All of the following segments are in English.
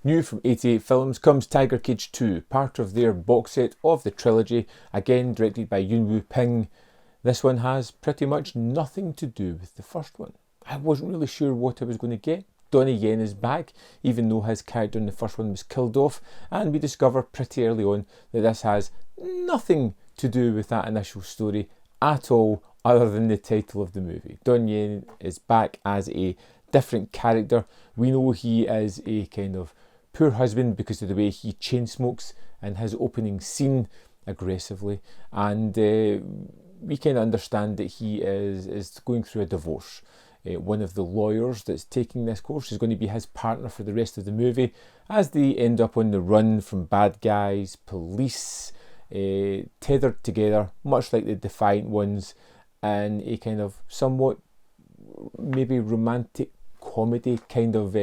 New from 88 Films comes Tiger Cage 2, part of their box set of the trilogy, again directed by Yuen. This one has pretty much nothing to do with the first one. I wasn't really sure what I was going to get. Donnie Yen is back, even though his character in the first one was killed off, and we discover pretty early on that this has nothing to do with that initial story at all, other than the title of the movie. Donnie Yen is back as a different character. We know he is a kind of poor husband because of the way he chain smokes in his opening scene aggressively, and we kind of understand that he is going through a divorce. One of the lawyers that's taking this course is going to be his partner for the rest of the movie, as they end up on the run from bad guys, police, tethered together, much like the Defiant Ones, in a kind of somewhat maybe romantic comedy kind of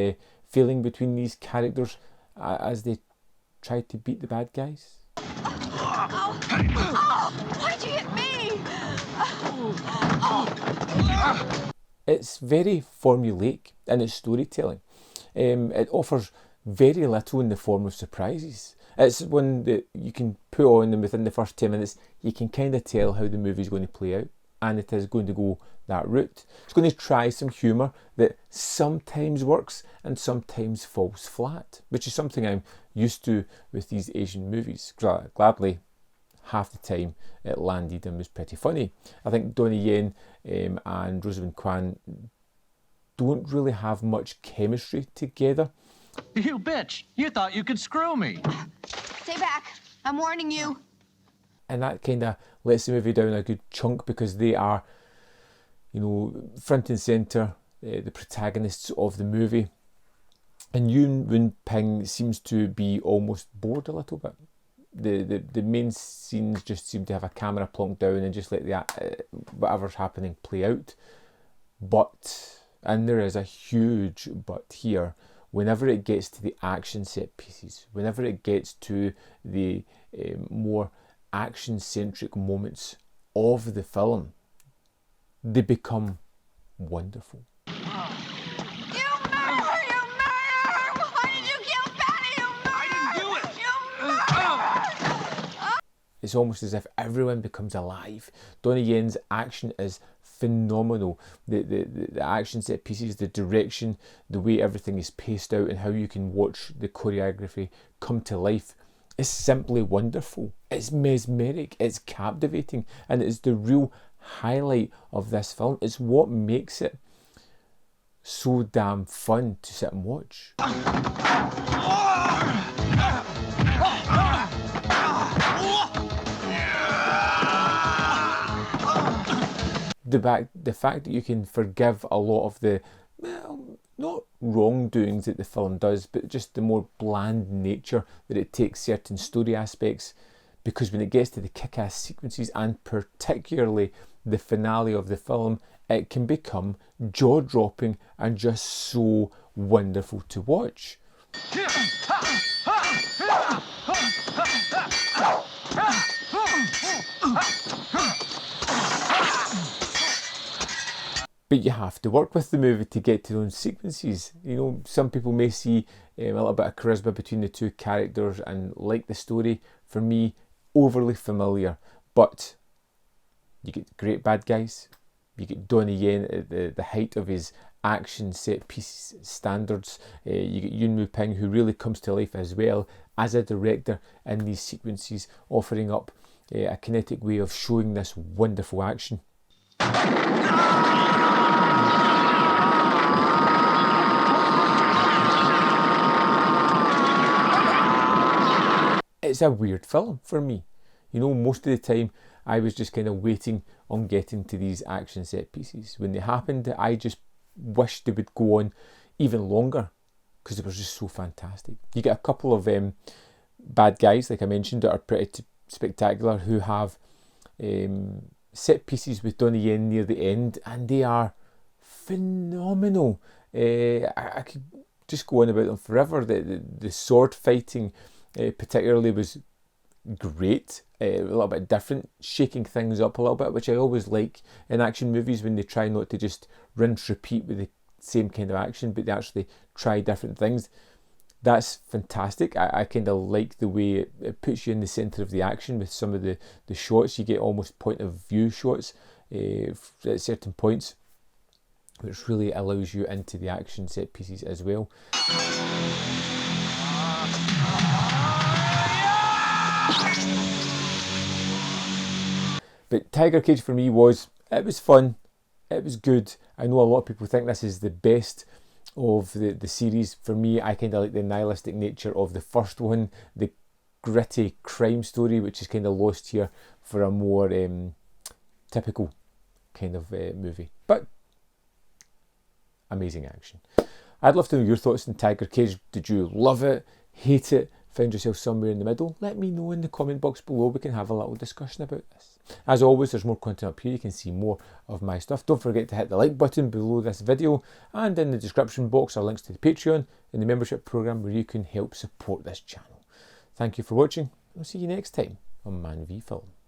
feeling between these characters as they try to beat the bad guys. Oh, why'd you hit me? It's very formulaic in its storytelling. It offers very little in the form of surprises. It's one that you can put on, and within the first 10 minutes you can kind of tell how the movie's going to play out, and it is going to go that route. It's going to try some humour that sometimes works and sometimes falls flat, which is something I'm used to with these Asian movies. Gladly, half the time it landed and was pretty funny. I think Donnie Yen and Rosamund Kwan don't really have much chemistry together. You bitch! You thought you could screw me! Stay back. I'm warning you. And that kind of lets the movie down a good chunk, because they are, you know, front and centre, the protagonists of the movie. And Yuen seems to be almost bored a little bit. The main scenes just seem to have a camera plonked down and just let the whatever's happening play out. But, and there is a huge but here, whenever it gets to the action set pieces, whenever it gets to the more action-centric moments of the film, they become wonderful. It's almost as if everyone becomes alive. Donnie Yen's action is phenomenal. The action set pieces, the direction, the way everything is paced out, and how you can watch the choreography come to life is simply wonderful. It's mesmeric, it's captivating, and it's the real highlight of this film. It's what makes it so damn fun to sit and watch. The fact that you can forgive a lot of the, well, not wrongdoings that the film does, but just the more bland nature that it takes certain story aspects, because when it gets to the kick-ass sequences, and particularly the finale of the film, it can become jaw-dropping and just so wonderful to watch. But you have to work with the movie to get to those sequences. You know, some people may see a little bit of charisma between the two characters and like the story. For me, overly familiar. But you get great bad guys. You get Donnie Yen at the height of his action set piece standards. You get Yuen, who really comes to life as well as a director in these sequences, offering up a kinetic way of showing this wonderful action. It's a weird film for me. You know, most of the time I was just kind of waiting on getting to these action set pieces. When they happened, I just wished they would go on even longer, because they were just so fantastic. You get a couple of bad guys, like I mentioned, that are pretty spectacular, who have set pieces with Donnie Yen near the end, and they are phenomenal. I could just go on about them forever. The sword fighting particularly was great, a little bit different, shaking things up a little bit, which I always like in action movies, when they try not to just rinse repeat with the same kind of action, but they actually try different things. That's fantastic. I kind of like the way it puts you in the centre of the action with some of the shots. You get almost point of view shots at certain points, which really allows you into the action set pieces as well. But Tiger Cage for me was fun, it was good. I know a lot of people think this is the best of the series. For me, I kind of like the nihilistic nature of the first one, the gritty crime story, which is kind of lost here for a more typical kind of movie. But amazing action. I'd love to know your thoughts on Tiger Cage. Did you love it, hate it, found yourself somewhere in the middle? Let me know in the comment box below. We can have a little discussion about this. As always, there's more content up here. You can see more of my stuff. Don't forget to hit the like button below this video, and in the description box are links to the Patreon and the membership program where you can help support this channel. Thank you for watching. I'll see you next time on Man v Film.